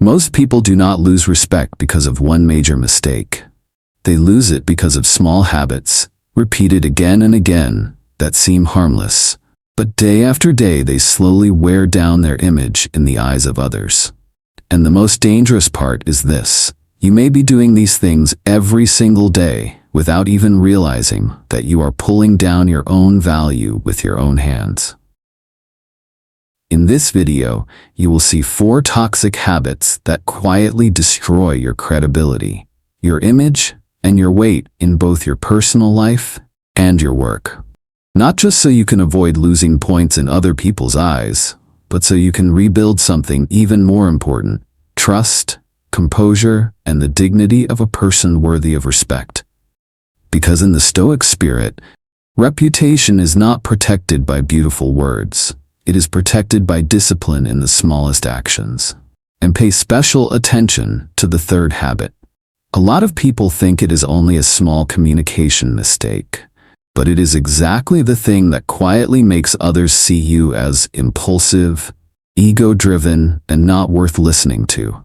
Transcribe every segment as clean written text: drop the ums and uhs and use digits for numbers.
Most people do not lose respect because of one major mistake. They lose it because of small habits, repeated again and again, that seem harmless. But day after day they slowly wear down their image in the eyes of others. And the most dangerous part is this: you may be doing these things every single day without even realizing that you are pulling down your own value with your own hands. In this video, you will see 4 toxic habits that quietly destroy your credibility, your image, and your weight in both your personal life and your work. Not just so you can avoid losing points in other people's eyes, but so you can rebuild something even more important: trust, composure, and the dignity of a person worthy of respect. Because in the Stoic spirit, reputation is not protected by beautiful words. It is protected by discipline in the smallest actions. And pay special attention to the 3rd habit. A lot of people think it is only a small communication mistake, but it is exactly the thing that quietly makes others see you as impulsive, ego-driven, and not worth listening to.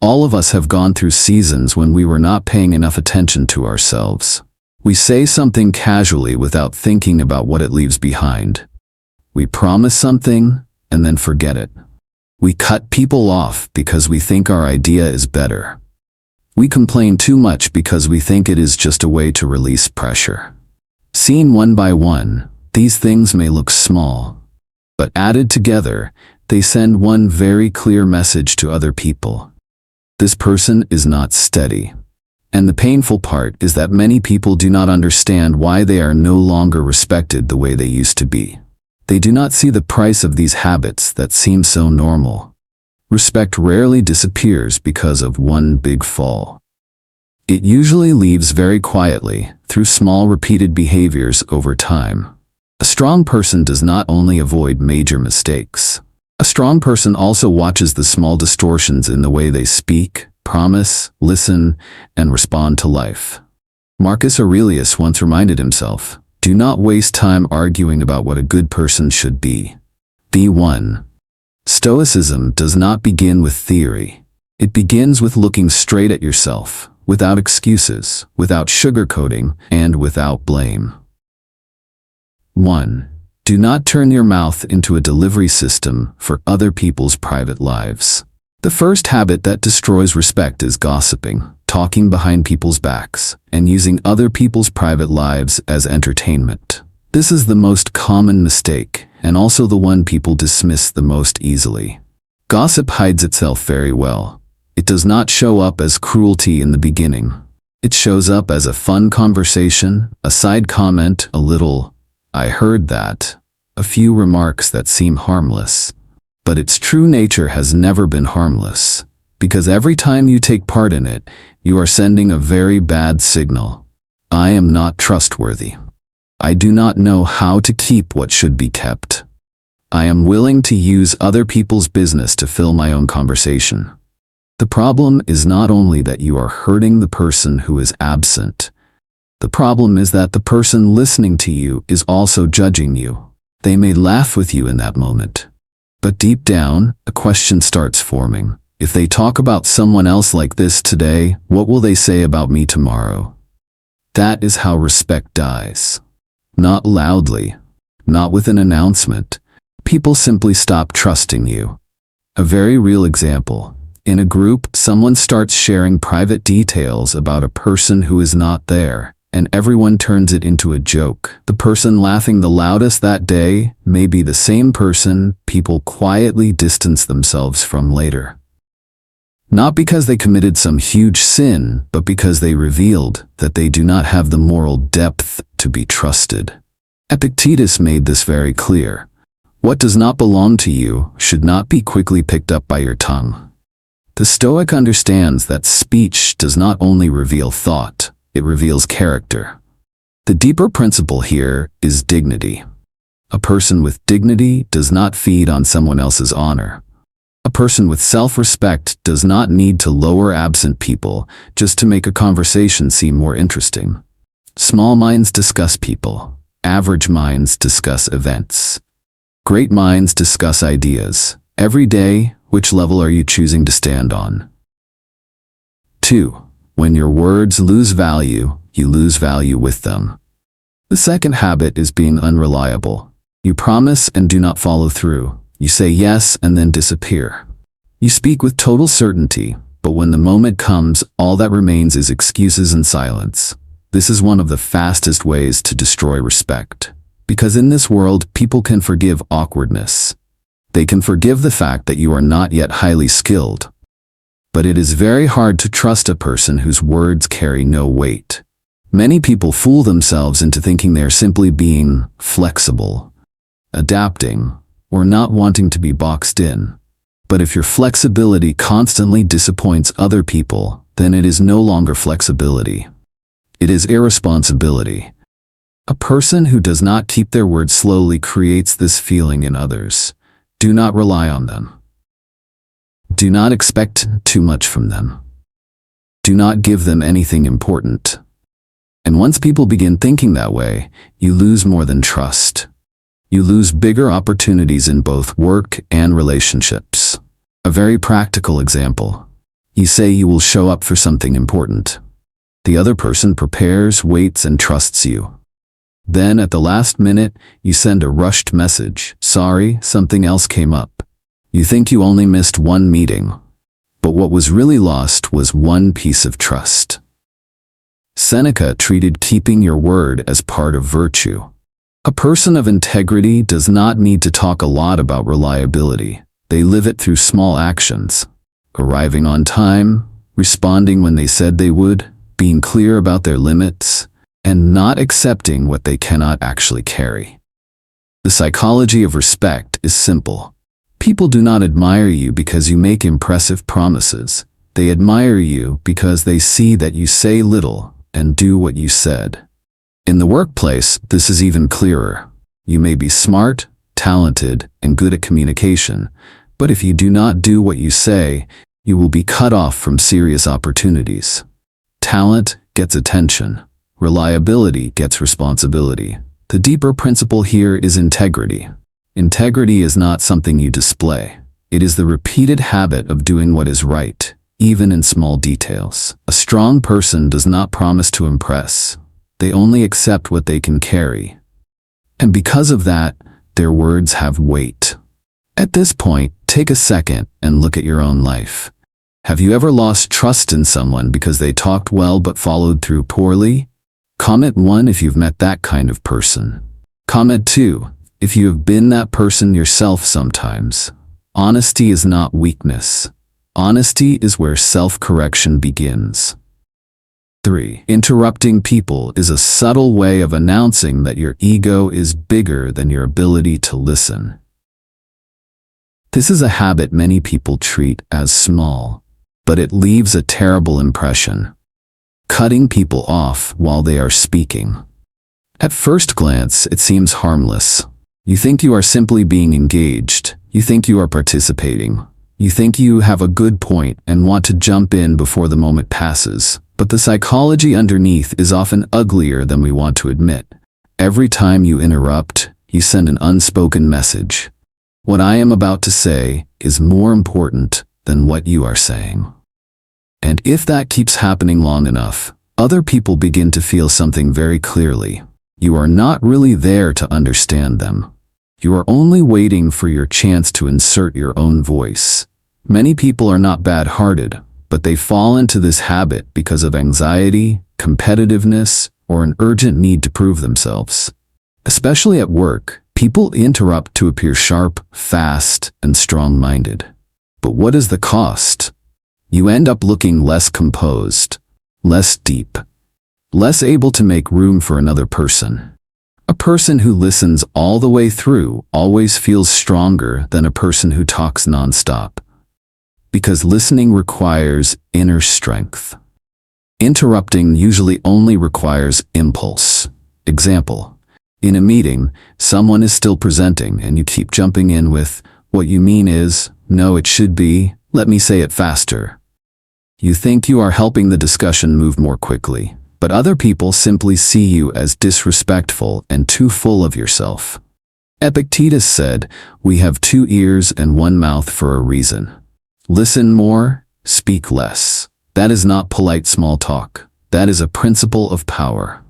All of us have gone through seasons when we were not paying enough attention to ourselves. We say something casually without thinking about what it leaves behind. We promise something and then forget it. We cut people off because we think our idea is better. We complain too much because we think it is just a way to release pressure. Seen one by one, these things may look small, but added together, they send one very clear message to other people. This person is not steady. And the painful part is that many people do not understand why they are no longer respected the way they used to be. They do not see the price of these habits that seem so normal. Respect rarely disappears because of one big fall. It usually leaves very quietly, through small repeated behaviors over time. A strong person does not only avoid major mistakes. A strong person also watches the small distortions in the way they speak, promise, listen, and respond to life. Marcus Aurelius once reminded himself, "Do not waste time arguing about what a good person should be. Be one." Stoicism does not begin with theory. It begins with looking straight at yourself, without excuses, without sugarcoating, and without blame. 1. Do not turn your mouth into a delivery system for other people's private lives. The first habit that destroys respect is gossiping, talking behind people's backs, and using other people's private lives as entertainment. This is the most common mistake, and also the one people dismiss the most easily. Gossip hides itself very well. It does not show up as cruelty in the beginning. It shows up as a fun conversation, a side comment, a little, "I heard that," a few remarks that seem harmless. But its true nature has never been harmless, because every time you take part in it, you are sending a very bad signal. I am not trustworthy. I do not know how to keep what should be kept. I am willing to use other people's business to fill my own conversation. The problem is not only that you are hurting the person who is absent. The problem is that the person listening to you is also judging you. They may laugh with you in that moment. But deep down, a question starts forming. If they talk about someone else like this today, what will they say about me tomorrow? That is how respect dies. Not loudly, not with an announcement. People simply stop trusting you. A very real example. In a group, someone starts sharing private details about a person who is not there, and everyone turns it into a joke. The person laughing the loudest that day may be the same person people quietly distance themselves from later. Not because they committed some huge sin, but because they revealed that they do not have the moral depth to be trusted. Epictetus made this very clear. What does not belong to you should not be quickly picked up by your tongue. The Stoic understands that speech does not only reveal thought, it reveals character. The deeper principle here is dignity. A person with dignity does not feed on someone else's honor. A person with self-respect does not need to lower absent people just to make a conversation seem more interesting. Small minds discuss people. Average minds discuss events. Great minds discuss ideas. Every day, Which level are you choosing to stand on? 2. When your words lose value, you lose value with them. The second habit is being unreliable. You promise and do not follow through. You say yes and then disappear. You speak with total certainty, but when the moment comes, all that remains is excuses and silence. This is one of the fastest ways to destroy respect. Because in this world, people can forgive awkwardness. They can forgive the fact that you are not yet highly skilled. But it is very hard to trust a person whose words carry no weight. Many people fool themselves into thinking they are simply being flexible, adapting, or not wanting to be boxed in. But if your flexibility constantly disappoints other people, then it is no longer flexibility. It is irresponsibility. A person who does not keep their word slowly creates this feeling in others. Do not rely on them. Do not expect too much from them. Do not give them anything important. And once people begin thinking that way, you lose more than trust. You lose bigger opportunities in both work and relationships. A very practical example. You say you will show up for something important. The other person prepares, waits, and trusts you. Then at the last minute, you send a rushed message. Sorry, something else came up. You think you only missed one meeting. But what was really lost was one piece of trust. Seneca treated keeping your word as part of virtue. A person of integrity does not need to talk a lot about reliability. They live it through small actions. Arriving on time, responding when they said they would, being clear about their limits, and not accepting what they cannot actually carry. The psychology of respect is simple. People do not admire you because you make impressive promises. They admire you because they see that you say little and do what you said. In the workplace, this is even clearer. You may be smart, talented, and good at communication, but if you do not do what you say, you will be cut off from serious opportunities. Talent gets attention. Reliability gets responsibility. The deeper principle here is integrity. Integrity is not something you display. It is the repeated habit of doing what is right, even in small details. A strong person does not promise to impress. They only accept what they can carry. And because of that, their words have weight. At this point, take a second and look at your own life. Have you ever lost trust in someone because they talked well but followed through poorly? Comment 1 if you've met that kind of person. Comment 2 if you have been that person yourself sometimes. Honesty is not weakness. Honesty is where self-correction begins. 3. Interrupting people is a subtle way of announcing that your ego is bigger than your ability to listen. This is a habit many people treat as small, but it leaves a terrible impression. Cutting people off while they are speaking. At first glance, it seems harmless. You think you are simply being engaged. You think you are participating. You think you have a good point and want to jump in before the moment passes. But the psychology underneath is often uglier than we want to admit. Every time you interrupt, you send an unspoken message. What I am about to say is more important than what you are saying. And if that keeps happening long enough, other people begin to feel something very clearly. You are not really there to understand them. You are only waiting for your chance to insert your own voice. Many people are not bad-hearted, but they fall into this habit because of anxiety, competitiveness, or an urgent need to prove themselves. Especially at work, people interrupt to appear sharp, fast, and strong-minded. But what is the cost? You end up looking less composed, less deep, less able to make room for another person. A person who listens all the way through always feels stronger than a person who talks nonstop. Because listening requires inner strength. Interrupting usually only requires impulse. Example: in a meeting, someone is still presenting and you keep jumping in with, "What you mean is, no it should be, let me say it faster." You think you are helping the discussion move more quickly, but other people simply see you as disrespectful and too full of yourself. Epictetus said, "We have 2 ears and 1 mouth for a reason." Listen more, speak less. That is not polite small talk. That is a principle of power.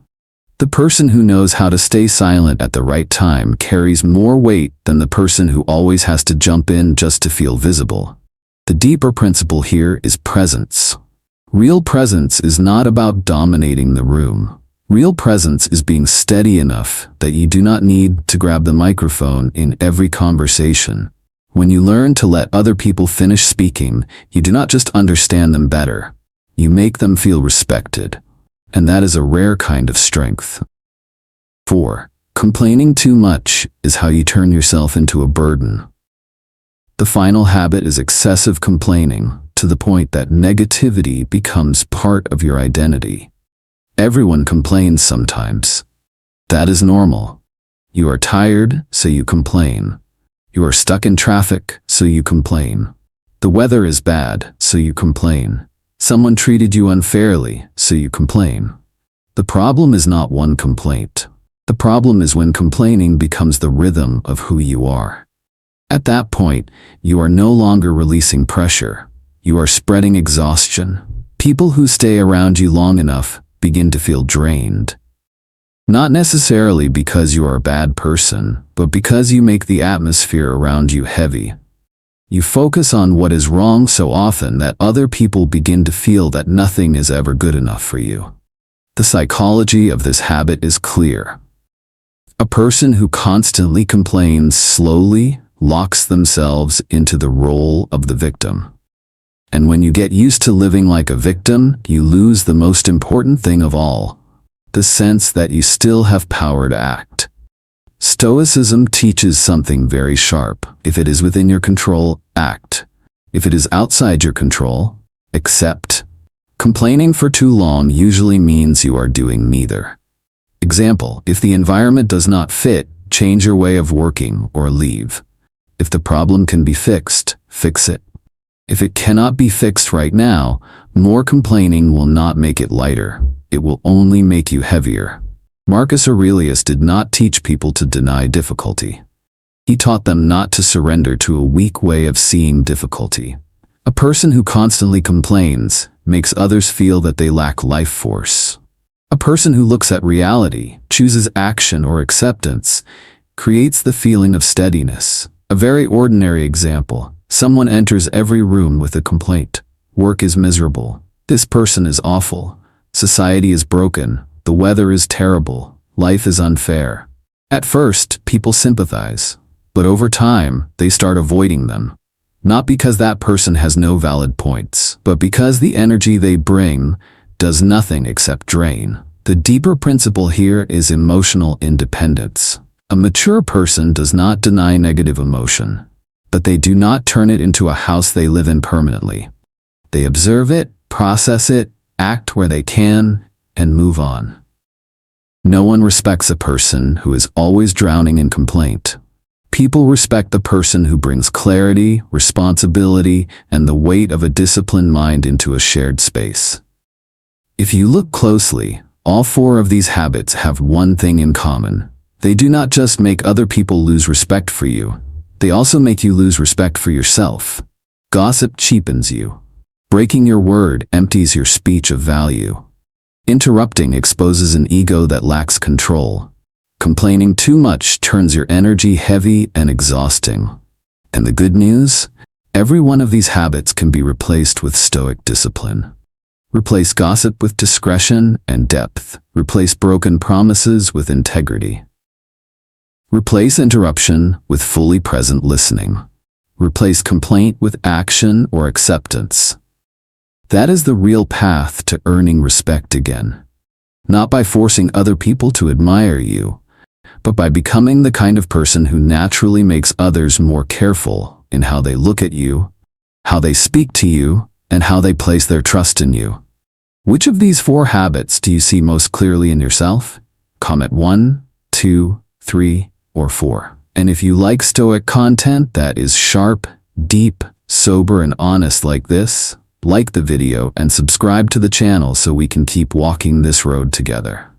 The person who knows how to stay silent at the right time carries more weight than the person who always has to jump in just to feel visible. The deeper principle here is presence. Real presence is not about dominating the room. Real presence is being steady enough that you do not need to grab the microphone in every conversation. When you learn to let other people finish speaking, you do not just understand them better. You make them feel respected. And that is a rare kind of strength. 4. Complaining too much is how you turn yourself into a burden. The final habit is excessive complaining, to the point that negativity becomes part of your identity. Everyone complains sometimes. That is normal. You are tired, so you complain. You are stuck in traffic, so you complain. The weather is bad, so you complain. Someone treated you unfairly, so you complain. The problem is not one complaint. The problem is when complaining becomes the rhythm of who you are. At that point, you are no longer releasing pressure. You are spreading exhaustion. People who stay around you long enough begin to feel drained. Not necessarily because you are a bad person, but because you make the atmosphere around you heavy. You focus on what is wrong so often that other people begin to feel that nothing is ever good enough for you. The psychology of this habit is clear. A person who constantly complains slowly locks themselves into the role of the victim. And when you get used to living like a victim, you lose the most important thing of all, the sense that you still have power to act. Stoicism teaches something very sharp. If it is within your control, act. If it is outside your control, accept. Complaining for too long usually means you are doing neither. Example, if the environment does not fit, change your way of working or leave. If the problem can be fixed, fix it. If it cannot be fixed right now, more complaining will not make it lighter. It will only make you heavier. Marcus Aurelius did not teach people to deny difficulty. He taught them not to surrender to a weak way of seeing difficulty. A person who constantly complains makes others feel that they lack life force. A person who looks at reality, chooses action or acceptance, creates the feeling of steadiness. A very ordinary example. Someone enters every room with a complaint. Work is miserable. This person is awful. Society is broken. The weather is terrible. Life is unfair. At first, people sympathize, but over time, they start avoiding them. Not because that person has no valid points, but because the energy they bring does nothing except drain. The deeper principle here is emotional independence. A mature person does not deny negative emotion, but they do not turn it into a house they live in permanently. They observe it, process it, act where they can, and move on. No one respects a person who is always drowning in complaint. People respect the person who brings clarity, responsibility, and the weight of a disciplined mind into a shared space. If you look closely, all 4 of these habits have one thing in common. They do not just make other people lose respect for you, they also make you lose respect for yourself. Gossip cheapens you. Breaking your word empties your speech of value. Interrupting exposes an ego that lacks control. Complaining too much turns your energy heavy and exhausting. And the good news? Every one of these habits can be replaced with Stoic discipline. Replace gossip with discretion and depth. Replace broken promises with integrity. Replace interruption with fully present listening. Replace complaint with action or acceptance. That is the real path to earning respect again. Not by forcing other people to admire you, but by becoming the kind of person who naturally makes others more careful in how they look at you, how they speak to you, and how they place their trust in you. Which of these 4 habits do you see most clearly in yourself? Comment 1, 2, 3, or 4. And if you like Stoic content that is sharp, deep, sober, and honest like this, like the video and subscribe to the channel so we can keep walking this road together.